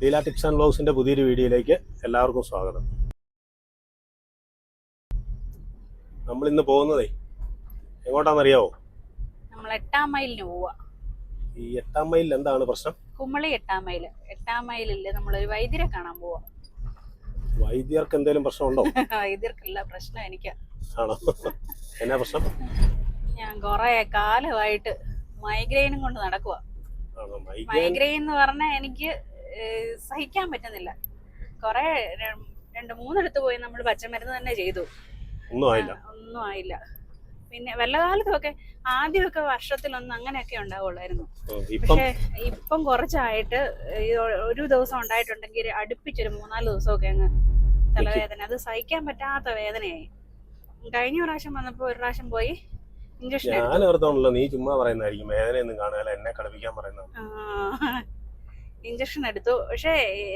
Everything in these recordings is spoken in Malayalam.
ലീല ടിപ്സ് ആൻഡ് വ്ലോഗ്സിന്റെ പുതിയൊരു വീഡിയോയിലേക്ക് എല്ലാവർക്കും സ്വാഗതം. നമ്മൾ ഇന്ന് പോകുന്നതേ എങ്ങോട്ടാണെന്നറിയാവോ? നമ്മൾ 8-ാം മൈലിന് പോവാ. ഈ 8-ാം മൈലിൽ എന്താണ് പ്രശ്നം? കുമളി 8-ാം മൈല്. 8-ാം മൈലില് നമ്മളൊരു വൈദ്യരെ കാണാൻ പോവാ. വൈദ്യർക്ക് എന്തെങ്കിലും പ്രശ്നമുണ്ടോ? വൈദ്യർക്കില്ല, പ്രശ്നം എനിക്കാ. ആണോ? എന്നാ പ്രശ്നം? ഞാൻ കൊറേ കാലമായിട്ട് മൈഗ്രെയിനും കൊണ്ട് നടക്കുവാ. മൈഗ്രെയിൻ എന്ന് പറഞ്ഞാൽ എനിക്ക് സഹിക്കാൻ പറ്റുന്നില്ല. കൊറേ 2-3 പോയി നമ്മൾ പച്ചമരുന്ന് തന്നെ ചെയ്തു, ഒന്നും ആയില്ല. പിന്നെ വല്ല കാലത്തുമൊക്കെ ആദ്യമൊക്കെ വർഷത്തിലൊന്നും അങ്ങനെയൊക്കെ ഉണ്ടാവുള്ളായിരുന്നു. പക്ഷെ ഇപ്പം കുറച്ചായിട്ട് ഒരു ദിവസം ഉണ്ടായിട്ടുണ്ടെങ്കിൽ അടുപ്പിച്ചൊരു 3-4 ദിവസമൊക്കെ അങ്ങ് തലവേദന, അത് സഹിക്കാൻ പറ്റാത്ത വേദനയായി. കഴിഞ്ഞ പ്രാവശ്യം വന്നപ്പോ ഒരു പ്രാവശ്യം പോയി ഇഞ്ചക്ഷൻ നീ ചുമ്മാ പറയുന്നതായിരിക്കും, വേദനയൊന്നും കാണാതെ എന്നെ കളിപ്പിക്കാൻ പറയുന്നത്. ഇഞ്ചക്ഷൻ എടുത്തു. പക്ഷെ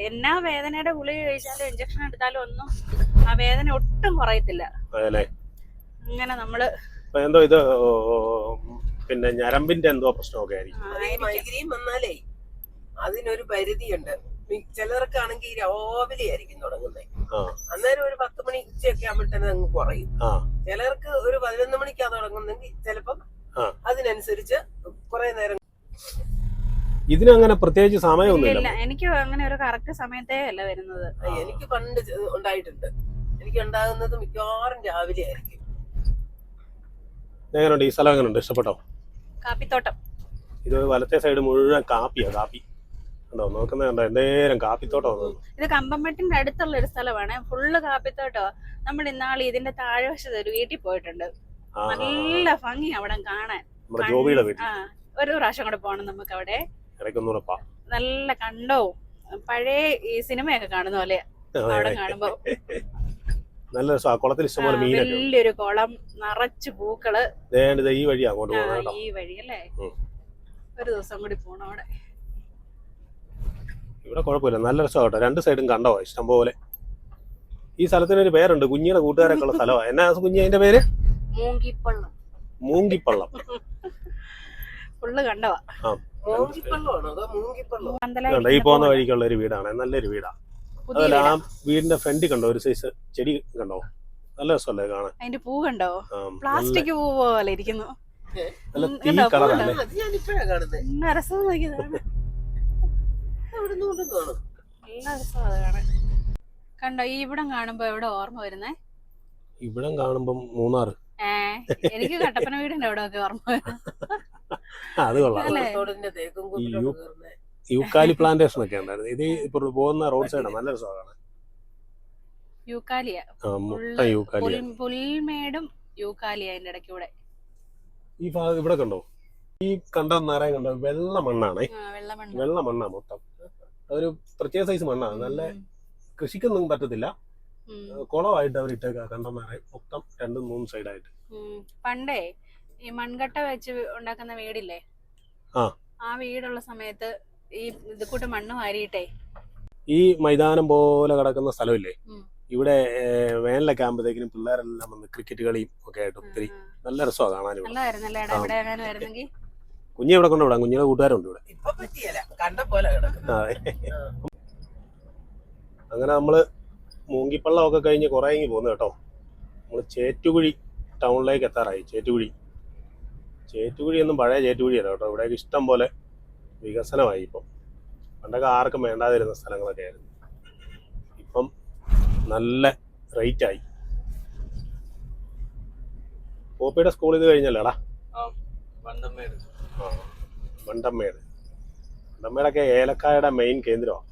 എന്നാ വേദനയുടെ ഗുളിക കഴിച്ചാലും ഇഞ്ചക്ഷൻ എടുത്താലും ഒന്നും ആ വേദന ഒട്ടും കുറയത്തില്ല. അങ്ങനെ നമ്മള് എന്തോ ഇത് പിന്നെ ഞരമ്പിന്റെ എന്തോ പ്രശ്നമൊക്കെ ആയിരിക്കും. മൈഗ്രെയിൻ വന്നാലേ അതിനൊരു പരിധിയുണ്ട്. ചിലർക്കാണെങ്കിൽ രാവിലെ ആയിരിക്കും തുടങ്ങുന്നത്. അന്നേരം ഒരു 10 മണി ഉച്ചയൊക്കെ ആകുമ്പോഴത്തേന് അങ്ങ് കുറയും. ചിലർക്ക് ഒരു 11 മണിക്കാ തുടങ്ങുന്നെങ്കിൽ ചിലപ്പം അതിനനുസരിച്ച് കുറെ നേരം. ഇതിനങ്ങനെ പ്രത്യേകിച്ച് സമയമൊന്നുമില്ല. എനിക്ക് അങ്ങനെ ഒരു കറക്റ്റ് സമയത്തേ അല്ല വരുന്നത്. എനിക്ക് പണ്ട് ഉണ്ടായിട്ടുണ്ട്. എനിക്ക് ഉണ്ടാകുന്നത് മിക്കവാറും രാവിലെ ആയിരിക്കും. എങ്ങനെയുണ്ട് ഈ സ്ഥലം? എങ്ങനെയുണ്ട്? ഇഷ്ടപ്പെട്ടോ? കാപ്പിത്തോട്ടം. ഇത് വലത്തെ സൈഡ് മുഴുവൻ കാപ്പിയാ. കാപ്പി ഉണ്ടോ? നോക്കുന്നുണ്ടോ? എന്തേരം കാപ്പിത്തോട്ടം. ഇത് കമ്പംമെട്ടിന്റെ അടുത്തുള്ള ഒരു സ്ഥലമാണ്. ഫുള്ള് കാപ്പിത്തോട്ടോ. നമ്മൾ ഇന്നാളി ഇതിന്റെ താഴ്വശത്ത് ഒരു വീട്ടിൽ പോയിട്ടുണ്ട്. നല്ല ഭംഗി അവിടെ കാണാൻ. ഒരു പ്രാവശ്യം കൂടെ പോണം നമുക്ക് അവിടെ. നല്ല കണ്ടവും പഴയ ഈ സിനിമയൊക്കെ കാണുന്ന പോലെ അവിടെ കാണുമ്പോ നല്ല രസമാണ്. കുളത്തിൽ ഇഷ്ടംപോലെ മീനൊക്കെ, വലിയൊരു കുളം നിറച്ച് പൂക്കള്. ഈ വഴി അങ്ങോട്ട് പോകണം. ഈ വഴി അല്ലേ? ഒരു ദിവസം കൂടി പോണം അവിടെ. ഇവിടെ കുഴപ്പമില്ല, നല്ല രസമാട്ടോ. 2 സൈഡും കണ്ടോ ഇഷ്ടം പോലെ. ഈ സ്ഥലത്തിനൊരു പേരുണ്ട്, കുഞ്ഞിയുടെ കൂട്ടുകാരൊക്കെ ഉള്ള സ്ഥലമാണ്. എന്നാ കുഞ്ഞി അതിന്റെ പേര്? മൂങ്കിപ്പള്ളം. മൂങ്കിപ്പള്ളം. ഫുള്ള് കണ്ടവാ. ഈ പോകുന്ന വഴിക്കുള്ള ഒരു വീടാണ്, നല്ലൊരു വീടാണ്. അതല്ല, ആ വീടിന്റെ ഫ്രണ്ടിൽ കണ്ടോ ഒരു സൈസ് ചെടി കണ്ടോ? നല്ല രസമല്ലേ കാണാൻ? അതിന്റെ പൂ കണ്ടോ? പ്ലാസ്റ്റിക് പൂ പോലെ ഇരിക്കുന്നു. നല്ല തീ കളറല്ലേ? കണ്ടോ? ഈ ഇവിടം കാണുമ്പോ എവിടെ ഓർമ്മ വരുന്നേ? ഇവിടം കാണുമ്പം മൂന്നാർ. എനിക്ക് കട്ടപ്പന വീടിന്റെ അവിടെ ഒക്കെ ഓർമ്മ വരും. അത് കൊള്ളാം. യൂക്കാലി പ്ലാന്റേഷൻ ഒക്കെ ഉണ്ടായിരുന്നു. ഇത് ഇപ്പൊ പോകുന്ന റോഡ് സൈഡാണ്, നല്ല രസമാണ്. യൂക്കാലിയ, പുൽമേടും യൂക്കാലിയ അതിന്റെ ഇടയ്ക്ക് കൂടെ. ഈ ഭാഗം ഇവിടെ കണ്ടോ? ഈ കണ്ട നിറയെ കണ്ടോ? വെള്ള മണ്ണാണേ, വെള്ള മണ്ണാ മൊത്തം. അതൊരു പ്രത്യേക സൈസ് മണ്ണാണ്. നല്ല കൃഷിക്കൊന്നും പറ്റത്തില്ല. കുളമായിട്ട് അവർ ഇട്ടേക്കാ. കണ്ട നിറയെ മൊത്തം 2-3 സൈഡായിട്ട്. പണ്ടേ ഈ മൺകട്ട വെച്ച് ഉണ്ടാക്കുന്ന വീടില്ലേ, ആ വീടുള്ള സമയത്ത് ഈ ഇത് കൂട്ട് മണ്ണ് വാരിയിട്ടേ, ഈ മൈതാനം പോലെ കിടക്കുന്ന സ്ഥലമില്ലേ, ഇവിടെ വേനലൊക്കെ ആകുമ്പോഴത്തേക്കിനും പിള്ളേരെല്ലാം വന്ന് ക്രിക്കറ്റ് കളിയും ഒക്കെ ആയിട്ട് ഒത്തിരി നല്ല രസമാണ് കാണാനും. കുഞ്ഞെ ഇവിടെ കൊണ്ടുവിടാം, കുഞ്ഞിയുടെ കൂട്ടുകാരുണ്ട് ഇവിടെ. അങ്ങനെ നമ്മള് മൂങ്കിപ്പള്ളം ഒക്കെ കഴിഞ്ഞ് കുറെ ഇങ്ങി പോകുന്നു കേട്ടോ. നമ്മള് ചേറ്റുകുഴി ടൗണിലേക്ക് എത്താറായി. ചേറ്റുകുഴി ഒന്നും പഴയ ചേറ്റുകുഴി അല്ല കേട്ടോ. ഇവിടേക്ക് ഇഷ്ടം പോലെ വികസനമായി. ഇപ്പം പണ്ടൊക്കെ ആർക്കും വേണ്ടാതിരുന്ന സ്ഥലങ്ങളൊക്കെ ആയിരുന്നു. ഇപ്പം നല്ല റേറ്റ് ആയി. പോപ്പിയുടെ സ്കൂളിൽ നിന്ന് കഴിഞ്ഞല്ലേടാ? വണ്ടമ്മേടൊക്കെ ഏലക്കായുടെ മെയിൻ കേന്ദ്രമാണ്.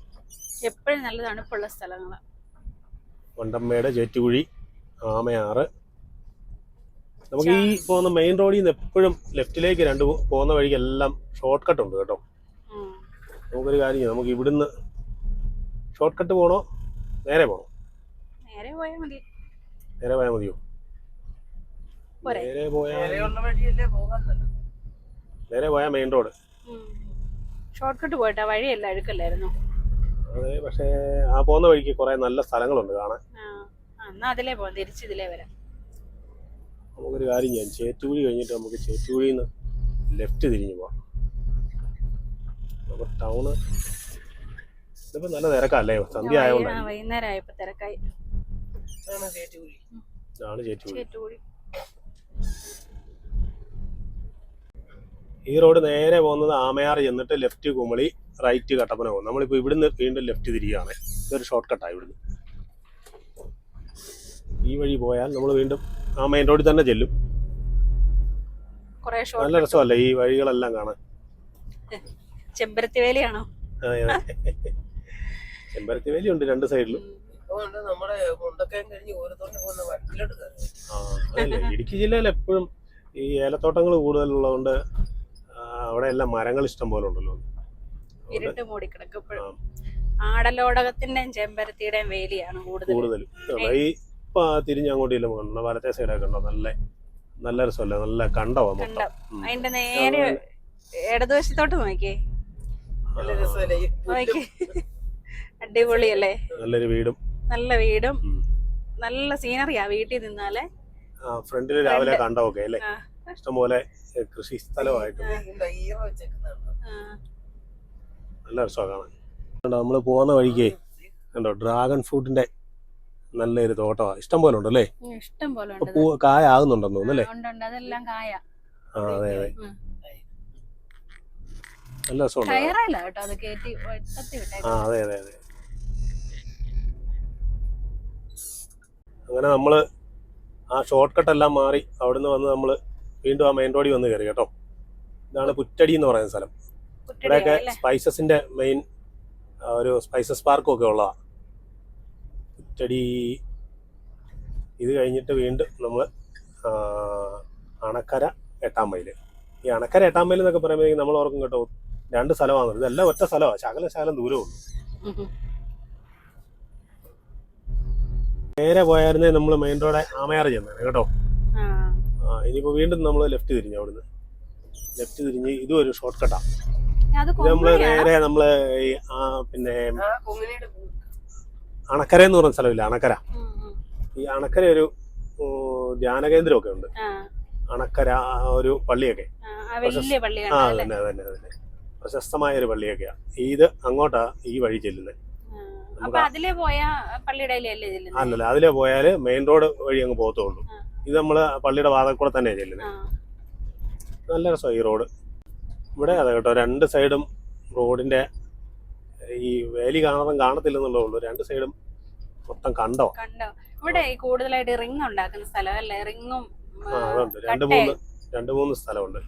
എപ്പോഴും നല്ല തണുപ്പുള്ള സ്ഥലങ്ങളാണ് വണ്ടമ്മേട്, ചേറ്റുകുഴി, ആമയാറ്. നമുക്ക് ഈ പോകുന്ന മെയിൻ റോഡിൽ നിന്ന് എപ്പോഴും ലെഫ്റ്റിലേക്ക് പോകുന്ന വഴിക്കെല്ലാം ഷോർട്ട് കട്ട് ഉണ്ട് കേട്ടോ. നമുക്കൊരു കാര്യം ചെയ്യാം, നമുക്ക് ഇവിടുന്ന് ഷോർട്ട് കട്ട് പോകണോ നേരെ പോകണോ? നേരെ പോയാൽ മതിയോ? നേരെ പോയാൽ മെയിൻ റോഡ്. ഷോർട്ട് കട്ട് പോയിട്ടാ വഴിയല്ല അഴുക്കല്ലായിരുന്നു. അതെ, പക്ഷേ ആ പോകുന്ന വഴിക്ക് കുറെ നല്ല സ്ഥലങ്ങളുണ്ട് കാണാൻ. അതിലേ പോവാം, തിരിച്ചിതിലേ വരാം. നമുക്കൊരു കാര്യം ചെയ്യാം, ചേറ്റുകുഴി കഴിഞ്ഞിട്ട് നമുക്ക് ചേറ്റുകുഴിയിൽ നിന്ന് ലെഫ്റ്റ് തിരിഞ്ഞു പോവാം. ടൗണ് ഇതിപ്പോ നല്ല തിരക്കല്ലേ, സന്ധ്യ ആയതുകൊണ്ടാണ്. വൈകുന്നേരം ആയപ്പോ തിരക്കായി. ഇതാണ് ചേറ്റുകുഴി. ചേറ്റുകുഴി. ഈ റോഡ് നേരെ പോകുന്നത് ആമയാർ ചെന്നിട്ട് ലെഫ്റ്റ് കുമളി, റൈറ്റ് കട്ടപ്പന പോകും. നമ്മളിപ്പോൾ ഇവിടുന്ന് വീണ്ടും ലെഫ്റ്റ് തിരിക്കുകയാണ്. ഇതൊരു ഷോർട്ട് കട്ടാണ് ഇവിടുന്ന്. ഈ വഴി പോയാൽ നമ്മൾ വീണ്ടും ആ മെയിൻ റോഡിൽ തന്നെ ചെല്ലും. നല്ല രസമല്ലേ ഈ വഴികളെല്ലാം കാണാൻ. ചെമ്പരത്തി വേലിയാണോ? ചെമ്പരത്തി വേലി ഉണ്ട് രണ്ട് സൈഡിലും. ഇടുക്കി ജില്ലയിൽ എപ്പോഴും ഈ ഏലത്തോട്ടങ്ങൾ കൂടുതലുള്ളതുകൊണ്ട് അവിടെ എല്ലാം മരങ്ങൾ ഇഷ്ടം പോലെ ഉണ്ടല്ലോ. ഇരുട്ട് മൂടിക്കിടക്കും. ആടലോടകത്തിന്റെയും ചെമ്പരത്തിയുടെയും വേലിയാണ് കൂടുതലും. ഈ ഇപ്പൊ തിരിഞ്ഞ് അങ്ങോട്ട് ഇല്ല, വലത്തെ സൈഡൊക്കെ ഉണ്ടോ, നല്ല രസമല്ലേ, നല്ല കണ്ടവാ മൊത്തം. അതിന്റെ നേരെ ഇടതുവശത്തോട്ട് നോക്കിയേ, അടിപൊളിയല്ലേ. നല്ലൊരു വീടും നല്ല സീനറിയാ വീട്ടിൽ നിന്നാലേ. ഫ്രണ്ടില് രാവിലെ കണ്ടമൊക്കെ അല്ലേ, ഇഷ്ടംപോലെ കൃഷി സ്ഥലമായിട്ട് നല്ല രസമാണ് കാണാൻ. നമ്മള് പോകുന്ന വഴിക്ക് കണ്ടോ ഡ്രാഗൺ ഫ്രൂട്ടിന്റെ നല്ലൊരു തോട്ടമാണ്, ഇഷ്ടം പോലെ ഉണ്ടല്ലേ. ഇഷ്ടം പോലെ കായ ആകുന്നുണ്ടെന്ന് തോന്നുന്നു അല്ലേ. അതെല്ലാം കായ. അതെ അതെ, നല്ല രസമുണ്ട്. അതെ അതെ അതെ. അങ്ങനെ നമ്മള് ആ ഷോർട്ട് കട്ട് എല്ലാം മാറി അവിടുന്ന് വന്ന് നമ്മള് വീണ്ടും ആ മെയിൻ റോഡിൽ വന്ന് കയറി കേട്ടോ. ഇതാണ് പുറ്റടി എന്ന് പറയുന്ന സ്ഥലം. ഇവിടെയൊക്കെ സ്പൈസസിന്റെ മെയിൻ ഒരു സ്പൈസസ് പാർക്കും ഒക്കെ ഉള്ളതാണ് പുറ്റടി. ഇത് കഴിഞ്ഞിട്ട് വീണ്ടും നമ്മൾ അണക്കര 8 മൈല്. ഈ അണക്കര 8 മൈൽ എന്നൊക്കെ പറയുമ്പോഴേക്കും നമ്മൾ ഓർക്കും കേട്ടോ രണ്ട് സ്ഥലമാണ്. ഇതെല്ലാം ഒറ്റ സ്ഥലമാണ്, ശകലം ദൂരമുള്ളൂ. നേരെ പോയായിരുന്നേ നമ്മൾ മെയിൻ റോഡ് ആമയാർ ചെന്നാണ് കേട്ടോ. ഇനിയിപ്പോ വീണ്ടും നമ്മൾ ലെഫ്റ്റ് തിരിഞ്ഞു, അവിടുന്ന് ലെഫ്റ്റ് തിരിഞ്ഞ് ഇതും ഒരു ഷോർട്ട് കട്ടാണ്. ഇത് നമ്മള് നേരെ നമ്മള് പിന്നെ അണക്കര എന്ന് പറയുന്ന സ്ഥലമില്ല, അണക്കര. ഈ അണക്കര ഒരു ധ്യാന കേന്ദ്രമൊക്കെ ഉണ്ട്. അണക്കര ഒരു പള്ളിയൊക്കെ അതന്നെ പ്രശസ്തമായ ഒരു പള്ളിയൊക്കെയാ. ഇത് അങ്ങോട്ടാ ഈ വഴി ചെല്ലുന്നത്. അല്ലല്ല, അതിലെ പോയാല് മെയിൻ റോഡ് വഴി അങ്ങ് പോകത്തുള്ളൂ. ഇത് നമ്മള് പള്ളിയുടെ വാതിൽ കൂടെ തന്നെയാ ചെല്ലുന്നത്. നല്ല രസമാണ് ഈ റോഡ്. ഇവിടെ അതെ കേട്ടോ, രണ്ട് സൈഡും റോഡിന്റെ ഈ വേലി കാണത്തില്ലെന്നുള്ളൂ, രണ്ട് സൈഡും മൊത്തം കണ്ടോ. ഇവിടെ കൂടുതലായിട്ട് റിംഗ് ഉണ്ടാക്കുന്ന സ്ഥലം അല്ലേ, റിംഗും അതുണ്ട്. രണ്ട് മൂന്ന് സ്ഥലമുണ്ട്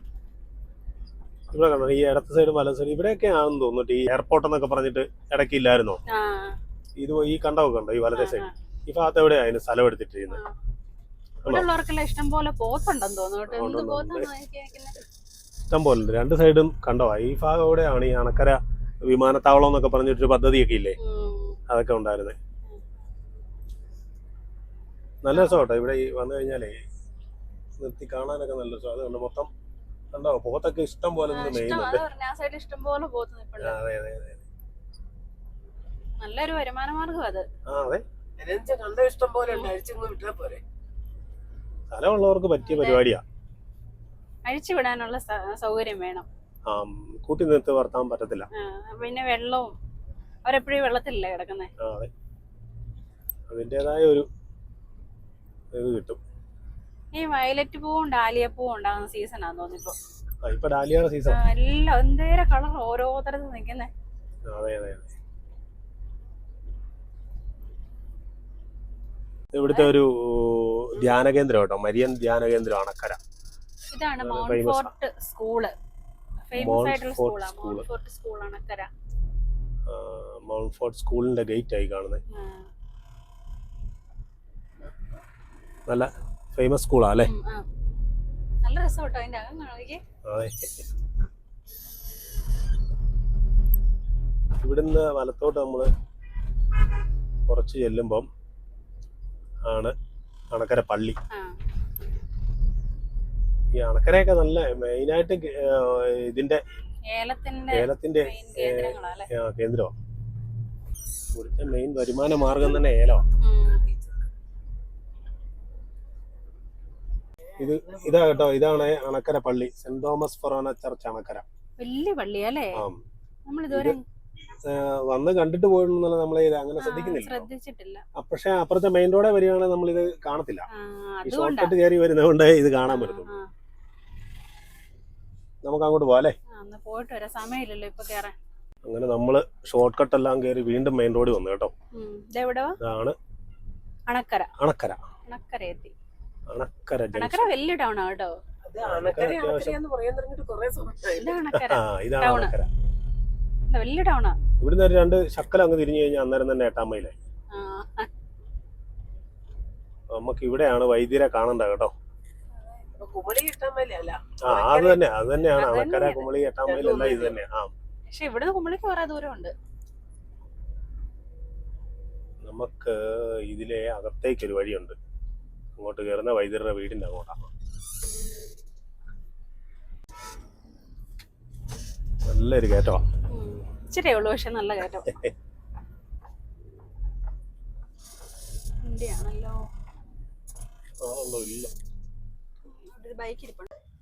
ഇവിടെ കണ്ടോ. ഈ ഇടത്ത് സൈഡും വല സൈഡും ഇവിടെയൊക്കെ ആണെന്ന് തോന്നിട്ട് ഈ എയർപോർട്ട് എന്നൊക്കെ പറഞ്ഞിട്ട് ഇടയ്ക്ക് ഇല്ലായിരുന്നോ. ഇത് ഈ കണ്ടമൊക്കെ ഉണ്ടോ ഈ വലത്തെ സൈഡ്. ഈ ഭാഗത്ത് എവിടെയാ അതിന് സ്ഥലം എടുത്തിട്ടിരിക്കുന്നത്. ഇഷ്ടം പോലെ ഉണ്ട്, രണ്ട് സൈഡും കണ്ടോ. ഈ ഭാഗം എവിടെയാണ് ഈ അണക്കര വിമാനത്താവളം എന്നൊക്കെ പറഞ്ഞിട്ടൊരു പദ്ധതിയൊക്കെ ഇല്ലേ, അതൊക്കെ ഉണ്ടായിരുന്നേ. നല്ല രസമാട്ടോ ഇവിടെ ഈ വന്നു കഴിഞ്ഞാലേ നിർത്തി കാണാനൊക്കെ നല്ല രസം. അതുകൊണ്ട് മൊത്തം കണ്ടോ പോത്തൊക്കെ ഇഷ്ടം പോലെ മെയിനുണ്ട്. അതെ അതെ അതെ, നല്ലൊരു വരുമാന മാർഗം അത്. ഇഷ്ടം പോലെ സ്ഥലമുള്ളവർക്ക് പറ്റിയ പരിപാടിയാ. അഴിച്ചുവിടാനുള്ള സൗകര്യം വേണം. കൂട്ടി നിർത്തി വർത്താൻ പറ്റത്തില്ല. പിന്നെ വെള്ളവും അവരെപ്പോഴും വെള്ളത്തിലല്ലേ കിടക്കുന്നേ. അതെ, അതിൻ്റെതായ ഒരു ഇത് കിട്ടും. ഈ വയലറ്റ് പൂവും ഡാലിയ പൂവും ഉണ്ടാകുന്ന സീസണാന്ന് തോന്നിപ്പോ. ഇപ്പൊ ഡാലിയയുടെ സീസൺ. എല്ലാം എന്തേരം കളർ ഓരോ തരത്തിൽ നിൽക്കുന്നേ. അതെ അതെ അതെ. ഇവിടുത്തെ ഒരു ധ്യാന കേന്ദ്രം കേട്ടോ, മരിയൻ ധ്യാന കേന്ദ്രം അണക്കര. ഇതാണ് മൗണ്ട്ഫോർട്ട് സ്കൂള്, ഫേമസ് ആയിട്ടുള്ള സ്കൂളാണ് മൗണ്ട്ഫോർട്ട് സ്കൂൾ അണക്കര. മൗണ്ട്ഫോർട്ട് സ്കൂളിന്റെ ഗേറ്റ് ആയി കാണുന്നത്. നല്ല ഫേമസ് സ്കൂളാ അല്ലേ. നല്ല രസമാട്ടോ അതിന്റെ അകം കാണുകയെ. ഇവിടുന്ന് വലത്തോട്ട് നമ്മള് കുറച്ച് ചെല്ലുമ്പം ആണ് അണക്കര പള്ളി. ഈ അണക്കരയൊക്കെ നല്ല മെയിനായിട്ട് ഇതിന്റെ ഏലത്തിന്റെ കേന്ദ്രമാണ്. ഇവിടുത്തെ മെയിൻ വരുമാന മാർഗം തന്നെ ഏലമാണ്. ഇതാ കേട്ടോ, ഇതാണ് അണക്കര പള്ളി, സെന്റ് തോമസ് ഫൊറോന ചർച്ച് അണക്കര. വലിയ പള്ളിയല്ലേ. വന്ന് കണ്ടിട്ട് പോയെന്നുള്ള നമ്മൾ അങ്ങനെ ശ്രദ്ധിക്കുന്നില്ല. ശ്രദ്ധിച്ചിട്ടില്ല. പക്ഷെ അപ്പുറത്തെ മെയിൻ റോഡേ വരികയാണെങ്കിൽ നമ്മൾ ഇത് കാണത്തില്ല. ഈ ഷോർട്ട് അതുകൊണ്ടാ കട്ട് കയറി വരുന്നതുകൊണ്ട് ഇത് കാണാൻ പറ്റും. നമുക്ക് അങ്ങോട്ട് പോവാല്ലേ? പോയിട്ട് വരാം, സമയമില്ലല്ലോ ഇപ്പൊ കേറാൻ. അങ്ങനെ നമ്മള് ഷോർട്ട് കട്ട് എല്ലാം കയറി വീണ്ടും മെയിൻ റോഡ് വന്നു കേട്ടോ. ഇതാണ് അണക്കര. അണക്കര. അണക്കര എത്തി. അണക്കര അണക്കര വലിയ ടൗൺ ആ കേട്ടോ. ഇതാണ് അണക്കര. വലിയ ടൗണാ. ഇവിടുന്ന് ഒരു 2 ശക്കല അങ്ങ് തിരിഞ്ഞു കഴിഞ്ഞാൽ അന്നേരം തന്നെ 8-ാം മൈലായി. നമുക്ക് ഇവിടെയാണ് വൈദ്യരെ കാണണ്ട കേട്ടോ. അത് തന്നെയാണ് അണക്കര, കുമളി, 8-ാം മൈൽ എല്ലാം ഇത് തന്നെ. പക്ഷെ ഇവിടുന്ന് കുമളിക്ക് കുറെ ദൂരമുണ്ട്. നമുക്ക് ഇതിലെ അകത്തേക്കൊരു വഴിയുണ്ട്, അങ്ങോട്ട് കയറുന്ന വൈദ്യരുടെ വീടിന്റെ അങ്ങോട്ടാണ്. നല്ലൊരു കയറ്റോ. ഇച്ചിരിയേ ഉള്ളൂ, പക്ഷെ നല്ല കയറ്റം.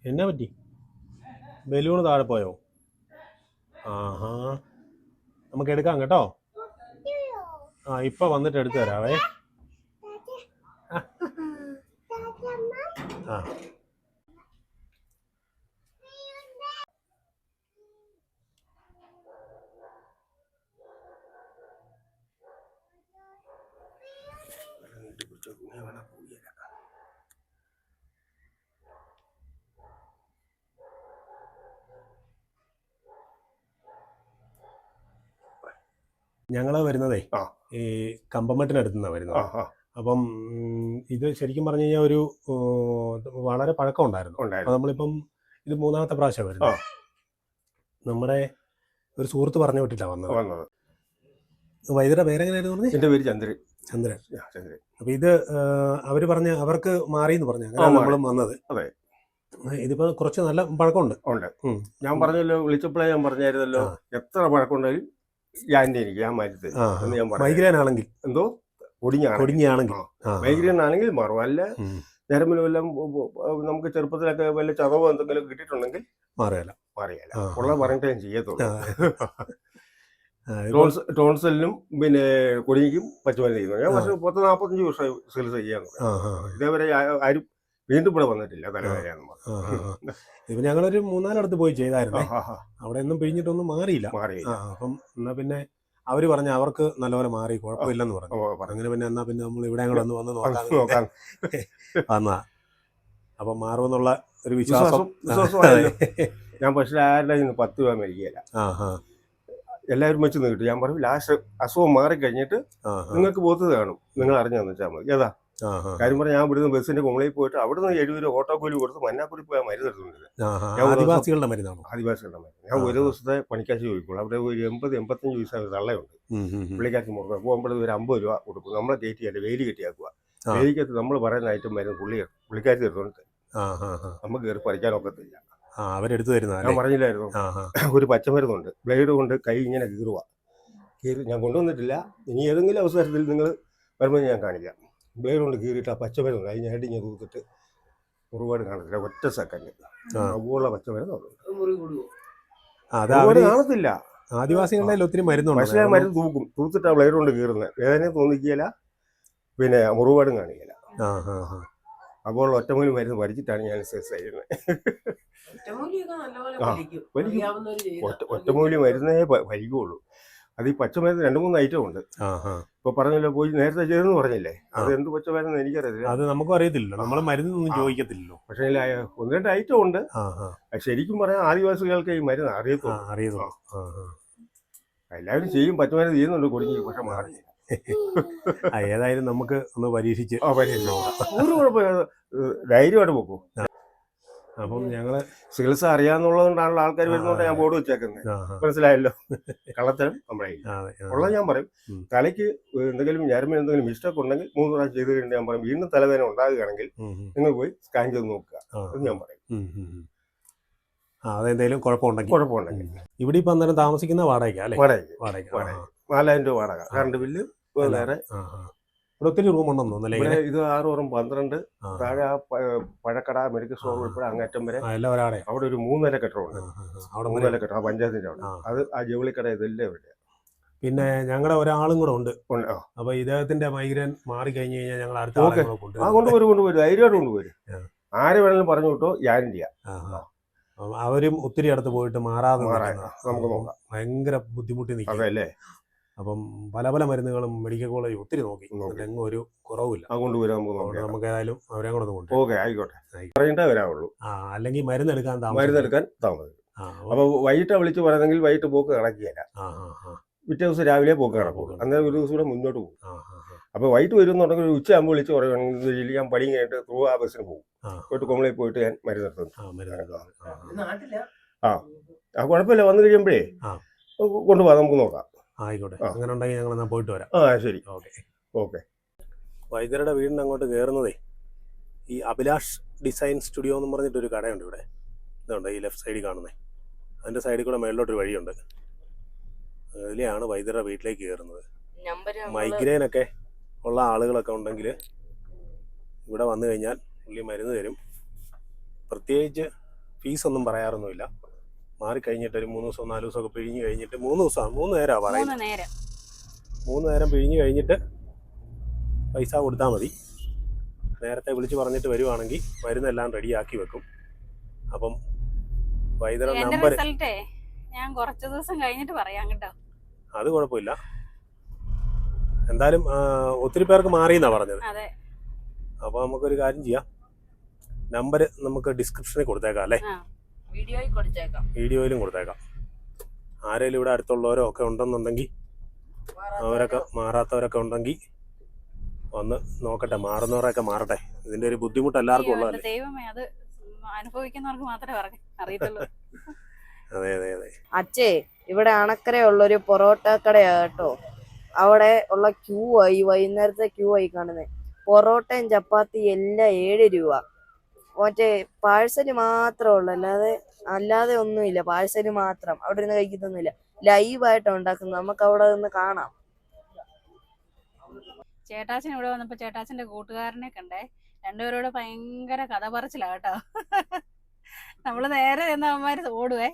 എന്നാ പറ്റി? ബലൂണ് താഴെ പോയോ? ആഹാ, നമുക്ക് എടുക്കാം കേട്ടോ. ഇപ്പൊ വന്നിട്ട് എടുത്തു തരാവേ. ഞങ്ങള് വരുന്നതേ ഈ കമ്പമട്ടിനടുത്തുനിന്നാണ് വരുന്നത്. അപ്പം ഇത് ശരിക്കും പറഞ്ഞു കഴിഞ്ഞാൽ ഒരു വളരെ പഴക്കം ഉണ്ടായിരുന്നു. അപ്പൊ നമ്മളിപ്പം ഇത് 3-ാമത്തെ പ്രാവശ്യം വരുന്നത്. നമ്മുടെ ഒരു സുഹൃത്ത് പറഞ്ഞു വിട്ടിട്ടാ വന്നത്. വൈദ്യരുടെ പേരെങ്ങനെയായിരുന്നു പറഞ്ഞത്? എന്റെ പേര് ചന്ദ്രൻ. ചന്ദ്രൻ. അപ്പൊ ഇത് അവര് പറഞ്ഞ അവർക്ക് മാറിയെന്ന് പറഞ്ഞു, അങ്ങനെ നമ്മളും വന്നത്. അതെ, ഇതിപ്പോ കുറച്ച് നല്ല പഴക്കമുണ്ട്. ഞാൻ പറഞ്ഞല്ലോ, വിളിച്ചപ്പോഴേ ഞാൻ പറഞ്ഞായിരുന്നല്ലോ, എത്ര പഴക്കമുണ്ടെങ്കിലും ഞാൻ മരുന്ന് ഞാൻ മൈഗ്രെയിൻ ആണെങ്കിൽ എന്തോ ഒടിഞ്ഞാണെങ്കിൽ മൈഗ്രെയിൻ ആണെങ്കിൽ മാറും. അല്ല ഞരമ്പിലും എല്ലാം നമുക്ക് ചെറുപ്പത്തിലൊക്കെ വല്ല ചതവോ എന്തെങ്കിലും കിട്ടിയിട്ടുണ്ടെങ്കിൽ മാറിയല്ല ഉള്ള പറഞ്ഞിട്ട് ഞാൻ ചെയ്യത്തുള്ളൂ. ടോൺസലിനും പിന്നെ കൊടിക്കും പച്ചമരുന്ന് ചെയ്യുന്നു. ഞാൻ 40-45 വർഷം ചികിത്സ ചെയ്യാൻ ഇതേവരെ ആരും വീണ്ടും ഇവിടെ വന്നിട്ടില്ല തലവേദനയാണെന്ന് പറഞ്ഞു. ഇപ്പൊ ഞങ്ങളൊരു 3-4 പോയി ചെയ്തായിരുന്നു. അവിടെ ഒന്നും പിഴിഞ്ഞിട്ടൊന്നും മാറിയില്ല. അപ്പം എന്നാ പിന്നെ അവര് പറഞ്ഞ അവർക്ക് നല്ലപോലെ മാറി, കുഴപ്പമില്ലെന്ന് പറഞ്ഞു. അങ്ങനെ പിന്നെ എന്നാ പിന്നെ നമ്മൾ ഇവിടെ കൂടെ വന്ന് നോക്കാൻ വന്നാ. അപ്പൊ മാറുമെന്നുള്ള ഒരു വിശ്വാസം. ഞാൻ പക്ഷേ ആരുടെ 10 രൂപ മേടിക്കുകയില്ല, എല്ലാവരും വെച്ച് നീട്ടു. ഞാൻ പറഞ്ഞു ലാസ്റ്റ് അസുഖം മാറിക്കഴിഞ്ഞിട്ട് നിങ്ങൾക്ക് ബോധത കാണും, നിങ്ങൾ അറിഞ്ഞു വെച്ചാൽ മതി. ഏതാ കാര്യം പറഞ്ഞാൽ ഞാൻ ഇവിടുന്ന് ബസ്സിന്റെ കുമളിയിൽ പോയിട്ട് അവിടുന്ന് 70 രൂപ ഓട്ടോ കൂലി കൊടുത്ത് മന്നാക്കുടി പോയാൽ മരുന്ന് എടുത്തുകൊണ്ടിരുന്നത്. ആദിവാസികളുടെ മരുന്നാണ്. ഞാൻ ഒരു ദിവസത്തെ പണിക്കാശ് ചോദിക്കുള്ളൂ. അവിടെ ഒരു 80-85 പൈസ തള്ളയുണ്ട്. പുള്ളിക്കാശ് മുറുക പോകുമ്പോഴേ ഒരു 50 രൂപ കൊടുക്കും. നമ്മളെ കയറ്റി അല്ലെ വേലി കെട്ടിയാക്കുക. വേലിക്കകത്ത് നമ്മൾ പറയുന്ന ഐറ്റം മരുന്ന് പുള്ളിക്കാശ് എടുത്തോണ്ട് നമുക്ക് കയറി പറിക്കാനൊക്കത്തില്ല. അവരെടുത്തു തരുന്ന ഞാൻ പറഞ്ഞില്ലായിരുന്നു, ഒരു പച്ചമരുന്നുണ്ട്, ബ്ലേഡ് കൊണ്ട് കൈ ഇങ്ങനെ കീറി ഞാൻ കൊണ്ടുവന്നിട്ടില്ല. ഇനി ഏതെങ്കിലും അവസരത്തിൽ നിങ്ങൾ വരുമ്പോൾ ഞാൻ കാണിക്കാം. ബ്ലേഡ് കൊണ്ട് കീറിയിട്ട് ആ പച്ചമരുന്ന് കൈ ഞാൻ ഇങ്ങനെ തൂത്തിട്ട് ഒരുപാട് കാണത്തില്ല, ഒറ്റ സെക്കൻഡ് അതുപോലുള്ള പച്ചമരുന്ന് കാണത്തില്ല. ആദിവാസികളുടെ ഒത്തിരി മരുന്നുണ്ട്, പക്ഷേ മരുന്ന് തൂക്കും, തൂത്തിട്ട് ആ ബ്ലേഡ് കൊണ്ട് കീറുന്നത് വേദനയും തോന്നിക്കുകയില്ല, പിന്നെ മുറിപാടും കാണിക്കില്ല. അപ്പോൾ ഒറ്റമൂലി മരുന്ന് പഠിച്ചിട്ടാണ് ഞാൻ എക്സസൈസ് ചെയ്യുന്നത്. ഒറ്റമൂലി മരുന്നേ വലിക്കുള്ളൂ. അത് ഈ പച്ചമരുന്ന് 2-3 ഐറ്റം ഉണ്ട്. ഇപ്പൊ പറഞ്ഞല്ലോ, പോയി നേരത്തെ ചെയ്തെന്ന് പറഞ്ഞില്ലേ, അത് എന്ത് പച്ചമരുന്ന് എനിക്കറിയത്തില്ല. അത് നമുക്കും അറിയത്തില്ല, നമ്മള് മരുന്നൊന്നും ചോദിക്കത്തില്ലല്ലോ. പക്ഷേ 1-2 ഐറ്റം ഉണ്ട്. ശരിക്കും പറയാൻ ആദിവാസികൾക്ക് ഈ മരുന്ന് അറിയത്തുള്ളൂ. എല്ലാവരും ചെയ്യും, പച്ചമരുന്ന് ചെയ്യുന്നുണ്ട് കുടുങ്ങി, പക്ഷെ മാറില്ല. ഏതായാലും നമുക്ക് ഒന്ന് പരീക്ഷിച്ച് ഒരു കുഴപ്പമില്ല, ധൈര്യമായിട്ട് പോക്കും. അപ്പം ഞങ്ങള് ചികിത്സ അറിയാന്നുള്ളതുകൊണ്ടാണല്ലോ ആൾക്കാർ വരുന്നോണ്ട് ഞാൻ ബോർഡ് വെച്ചേക്കുന്നത്. മനസ്സിലായല്ലോ, കള്ളത്തരം നമ്മളെ ഉള്ളത് ഞാൻ പറയും. തലയ്ക്ക് എന്തെങ്കിലും ഞരമ്പിന് എന്തെങ്കിലും മിസ്റ്റേക്ക് ഉണ്ടെങ്കിൽ 3 പ്രാവശ്യം ചെയ്ത് കഴിഞ്ഞാൽ ഞാൻ പറയും, വീണ്ടും തലവേദന ഉണ്ടാകുകയാണെങ്കിൽ നിങ്ങൾ പോയി സ്കാൻ ചെയ്ത് നോക്കുക എന്ന് ഞാൻ പറയും. അതെന്തെങ്കിലും കുഴപ്പമുണ്ടെങ്കിൽ. ഇവിടെ ഇപ്പൊ അന്നേരം താമസിക്കുന്ന വാടക 4000 രൂപ വാടക, കറണ്ട് ബില്ല് വേറെ. ഇവിടെ ഒത്തിരി റൂം ഉണ്ടെന്ന് തോന്നുന്നല്ലേ? ഇത് 6 12 താഴെ പഴക്കട മെഡിക്കൽ സ്റ്റോർ ഉൾപ്പെടെ അങ്ങേറ്റം വരെ അവിടെ ഒരു 3 നില കെട്ടിടമുണ്ട്. 3 നില കെട്ടിടം ആ പഞ്ചായത്തിന്റെ അവിടെ. അത് ആ ജൗളിക്കട ഇതെല്ലാം എവിടെയാണ്. പിന്നെ ഞങ്ങളുടെ ഒരാളും കൂടെ ഉണ്ട്. ഉണ്ട്. അപ്പൊ ഇദ്ദേഹത്തിന്റെ മൈഗ്രെയിൻ മാറി കഴിഞ്ഞു കഴിഞ്ഞാൽ ഞങ്ങൾ അടുത്ത ഓക്കെ. ആളെ ആ കൊണ്ടുവരും ധൈര്യമായിട്ട് കൊണ്ടുവരും. ആര് വേണമെങ്കിലും പറഞ്ഞു വിട്ടോ, ഗ്യാരണ്ടിയാ. അവരും ഒത്തിരി അടുത്ത് പോയിട്ട് മാറാതെ നമുക്ക് നോക്കാം. ഭയങ്കര ബുദ്ധിമുട്ടി നിൽക്കും. അല്ലേ? അപ്പം പല മരുന്നുകളും മെഡിക്കൽ കോളേജ് ഒത്തിരി നോക്കി, എങ്ങും ഒരു കുറവില്ല. കൊണ്ടുവരാം. നമുക്ക് ഏതായാലും അവരെ കൂടെ കൊണ്ട്. ഓക്കെ, ആയിക്കോട്ടെ. പറഞ്ഞിട്ടേ വരാവുള്ളൂ. അല്ലെങ്കിൽ മരുന്നെടുക്കാൻ താമസം. അപ്പൊ വൈകിട്ട് വിളിച്ച് പറയുന്നെങ്കിൽ വൈകിട്ട് പോക്ക് കണക്കിയല്ല. പിറ്റേ ദിവസം രാവിലെ പോക്ക് കണക്കുള്ളൂ. അന്നേരം ഒരു ദിവസം കൂടെ മുന്നോട്ട് പോകും. അപ്പൊ വൈകിട്ട് വരുന്നുണ്ടെങ്കിൽ ഒരു ഉച്ചയാകുമ്പോൾ വിളിച്ച് പറയുകയാണെങ്കിൽ ഞാൻ പണി കഴിഞ്ഞിട്ട് ത്രൂ ആ ബസ്സിന് പോകും. പോയിട്ട് കുമ്പളയിൽ പോയിട്ട് ഞാൻ മരുന്നെടുത്തു. ആ കുഴപ്പമില്ല. വന്നു കഴിയുമ്പോഴേ കൊണ്ടുപോകാം, നമുക്ക് നോക്കാം. ആയിക്കോട്ടെ, അങ്ങനെ ഉണ്ടെങ്കിൽ ഞങ്ങൾ പോയിട്ട് വരാം. ശരി. ഓക്കെ. വൈദ്യരുടെ വീടിന് അങ്ങോട്ട് കയറുന്നതേ ഈ അഭിലാഷ് ഡിസൈൻ സ്റ്റുഡിയോ എന്ന് പറഞ്ഞിട്ടൊരു കടയുണ്ട് ഇവിടെ. ഇതുണ്ട് ഈ ലെഫ്റ്റ് സൈഡിൽ കാണുന്നത്. അതിൻ്റെ സൈഡിൽ കൂടെ മേളിലോട്ടൊരു വഴിയുണ്ട്. അതിലെയാണ് വൈദ്യരുടെ വീട്ടിലേക്ക് കയറുന്നത്. മൈഗ്രെയിൻ ഒക്കെ ഉള്ള ആളുകളൊക്കെ ഉണ്ടെങ്കിൽ ഇവിടെ വന്നു കഴിഞ്ഞാൽ പുള്ളി മരുന്ന് തരും. പ്രത്യേകിച്ച് ഫീസൊന്നും പറയാറൊന്നുമില്ല. മാറിക്കഴിഞ്ഞിട്ട് ഒരു 3 ദിവസം 4 ദിവസമൊക്കെ പിഴിഞ്ഞ് കഴിഞ്ഞിട്ട് 3 നേരമാണ് പറയുന്നത്. 3 നേരം പിഴിഞ്ഞ് കഴിഞ്ഞിട്ട് പൈസ കൊടുത്താൽ മതി. നേരത്തെ വിളിച്ച് പറഞ്ഞിട്ട് വരുവാണെങ്കിൽ മരുന്നെല്ലാം റെഡിയാക്കി വെക്കും. അപ്പം വൈദ്യരുടെ നമ്പർ ഞാൻ കുറച്ച് ദിവസം കഴിഞ്ഞിട്ട് പറയാം കേട്ടോ. അത് കുഴപ്പമില്ല. എന്തായാലും ഒത്തിരി പേർക്ക് മാറിയെന്നാണ് പറഞ്ഞത്. അപ്പോൾ നമുക്കൊരു കാര്യം ചെയ്യാം, നമ്പർ നമുക്ക് ഡിസ്ക്രിപ്ഷനിൽ കൊടുത്തേക്കാം അല്ലേ? വീഡിയോയിലും കൊടുത്തേക്കാം. ആരെങ്കിലും ഇവിടെ അടുത്തുള്ളവരോ ഒക്കെ ഉണ്ടെന്നുണ്ടെങ്കിൽ, അവരൊക്കെ മാറാത്തവരൊക്കെ ഉണ്ടെങ്കിൽ ഒന്ന് നോക്കട്ടെ, മാറുന്നവരൊക്കെ മാറട്ടെ. ഇതിന്റെ ഒരു ബുദ്ധിമുട്ട് എല്ലാവർക്കും ഉള്ളതല്ലേ. ദൈവമേ, അത് അനുഭവിക്കുന്നവർക്ക് മാത്രമേ അറിയത്തുള്ളൂ. അതെ. അച്ഛേ, ഇവിടെ അണക്കരയുള്ളൊരു പൊറോട്ട കടയാ കേട്ടോ. അവിടെ ഉള്ള ക്യൂ ആയി, വൈകുന്നേരത്തെ ക്യൂ ആയി കാണുന്നത്. പൊറോട്ടയും ചപ്പാത്തി എല്ലാം 7 രൂപ. മറ്റേ പാഴ്സല് മാത്രമേ ഉള്ളൂ, അല്ലാതെ ഒന്നുമില്ല. പാഴ്സല് മാത്രം. അവിടെ ഇരുന്ന് കഴിക്കുന്നൊന്നുമില്ല. ലൈവായിട്ടാണ് ഉണ്ടാക്കുന്നത്. നമുക്ക് അവിടെ നിന്ന് കാണാം. ചേട്ടാച്ചൻ ഇവിടെ വന്നപ്പോ ചേട്ടാച്ചന്റെ കൂട്ടുകാരനെ കണ്ടേ. രണ്ടുപേരോട് ഭയങ്കര കഥ പറച്ചിലാ കേട്ടോ. നമ്മള് നേരെ ചെന്ന അവന്മാര് ഓടുവേ.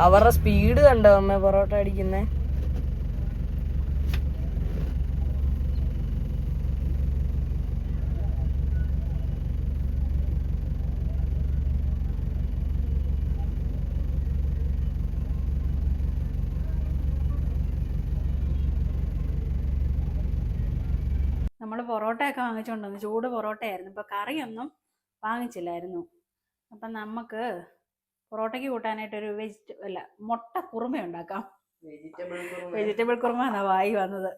അവരുടെ സ്പീഡ് കണ്ടോ അമ്മ പൊറോട്ട അടിക്കുന്നേ? നമ്മൾ പൊറോട്ടയൊക്കെ വാങ്ങിച്ചുകൊണ്ടുവന്നു. ചൂട് പൊറോട്ടയായിരുന്നു. ഇപ്പൊ കറിയൊന്നും വാങ്ങിച്ചില്ലായിരുന്നു. അപ്പം നമുക്ക് പൊറോട്ടയ്ക്ക് കൂട്ടാനായിട്ടൊരു മുട്ട കുറുമ ഉണ്ടാക്കാം. വെജിറ്റബിൾ കുറുമ എന്നാ വായി വന്നത്.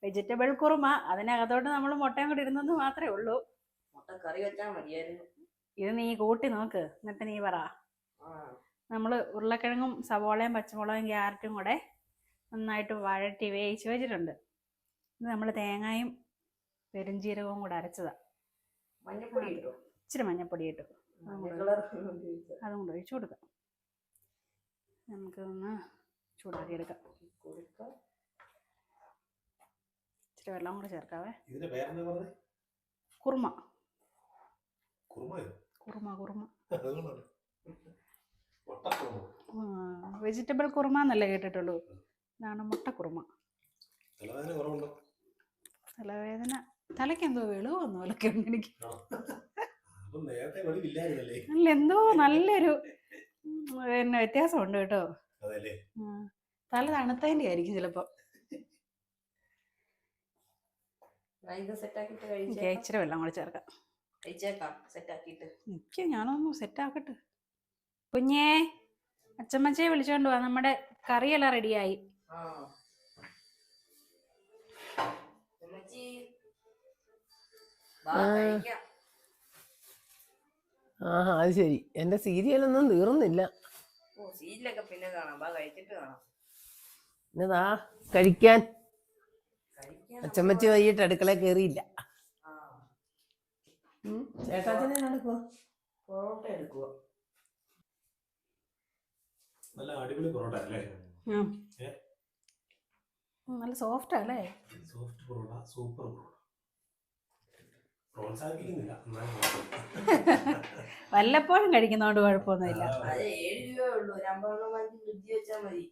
വെജിറ്റബിൾ കുറുമ. അതിനകത്തോട്ട് നമ്മൾ മുട്ടയും കൂടി ഇരുന്നെന്ന് മാത്രമേ ഉള്ളൂ. ഇത് നീ കൂട്ടി നോക്ക്, എന്നിട്ട് നീ പറ. നമ്മൾ ഉരുളക്കിഴങ്ങും സവോളയും പച്ചമുളകും ക്യാരറ്റും കൂടെ നന്നായിട്ട് വഴറ്റി വേവിച്ച് വെച്ചിട്ടുണ്ട്. ഇത് നമ്മൾ തേങ്ങയും പെരുംജീരകവും കൂടെ അരച്ചതാ. ഇച്ചിരി മഞ്ഞപ്പൊടി ഇട്ടു. അതും കൂടെ ഒഴിച്ചു കൊടുക്കാം. നമുക്കൊന്ന് ചൂടാക്കി എടുക്കാം. ഇച്ചിരി വെള്ളം കൂടെ ചേർക്കാവേ. കുറുമ. വെജിറ്റബിൾ കുറുമ എന്നല്ലേ കേട്ടിട്ടുള്ളൂ. ഇതാണ് മുട്ട കുറുമ. തലവേദന, തലയ്ക്ക് എന്തോ വെളിവൊന്നും അല്ലൊക്കെ എനിക്ക്. അല്ല, എന്തോ നല്ലൊരു വ്യത്യാസമുണ്ട് കേട്ടോ. തല തണുത്തതിന്റെ ആയിരിക്കും ചിലപ്പോ. ഇച്ചിരി വെള്ളം കൂടെ ചേർക്കാം. എനിക്ക് ഞാനൊന്ന് സെറ്റാക്കട്ടെ. കുഞ്ഞേ, അച്ചമ്മച്ചയെ വിളിച്ചോണ്ട് പോവാ. നമ്മുടെ കറിയെല്ലാം റെഡിയായി. അത് ശരി. എന്റെ സീരിയലൊന്നും തീർന്നില്ല. സീരിയലൊക്കെ പിന്നെ കാണാം. കഴിച്ചിട്ട് കാണാം. എന്നതാ കഴിക്കാൻ? അച്ചമ്മച്ചി വൈകിട്ട് അടുക്കള കയറിയില്ല. ചേട്ടാച്ചനെ നടക്കുക, പൊറോട്ട എടുക്കുക. നല്ല അടിപൊളി പൊറോട്ട അല്ലേ? നല്ല സോഫ്റ്റ് അല്ലേ? Soft parotta, super parotta. പ്രോത്സാഹിപ്പിക്കുന്നില്ല, വല്ലപ്പോഴും കഴിക്കുന്നതുകൊണ്ട് കുഴപ്പമൊന്നുമില്ല. 7 രൂപയേ ഉള്ളൂ. 50 ഫ്രിഡ്ജിൽ വെച്ചാൽ മതി.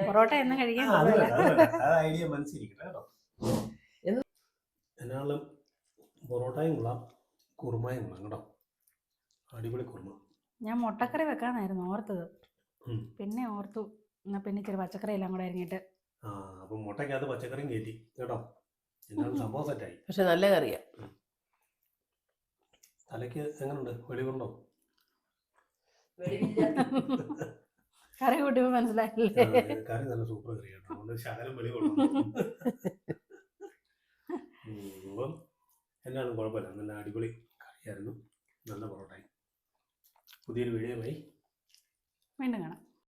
പൊറോട്ട എന്ന് കഴിക്കാൻ അത് കൊള്ളൂല. വേണ്ട, അത് വേണ്ട. ആ ഐഡിയ മനസ്സിരിക്കട്ടെ കേട്ടോ. എന്ത്? എന്നാലും പൊറോട്ടയും കൊള്ളാം, കുറുമയും കൊള്ളാം കേട്ടോ. അടിപൊളി കുറുമ. ഞാൻ മുട്ടക്കറി വെക്കാന്നായിരുന്നു ഓർത്തത്. ഉം. പിന്നെ ഓർത്തു എന്നാ പിന്നെ ഇച്ചിരി പച്ചക്കറി എല്ലാം കൂടെ അരിഞ്ഞിട്ട്. ആ അപ്പൊ മുട്ടയ്ക്കകത്ത് പച്ചക്കറിയും കയറ്റി കേട്ടോ. എന്നാലും സംഭവം സെറ്റായി. പക്ഷെ നല്ല കറിയാ. തലയ്ക്ക് എങ്ങനെയുണ്ട്, വെളിവുണ്ടോ? കറി കൂട്ടിയപ്പോ മനസ്സിലായില്ലേ? കറി നല്ല സൂപ്പർ കറി കേട്ടോ. അതുകൊണ്ട് ശകലം വെളിവുണ്ടോ.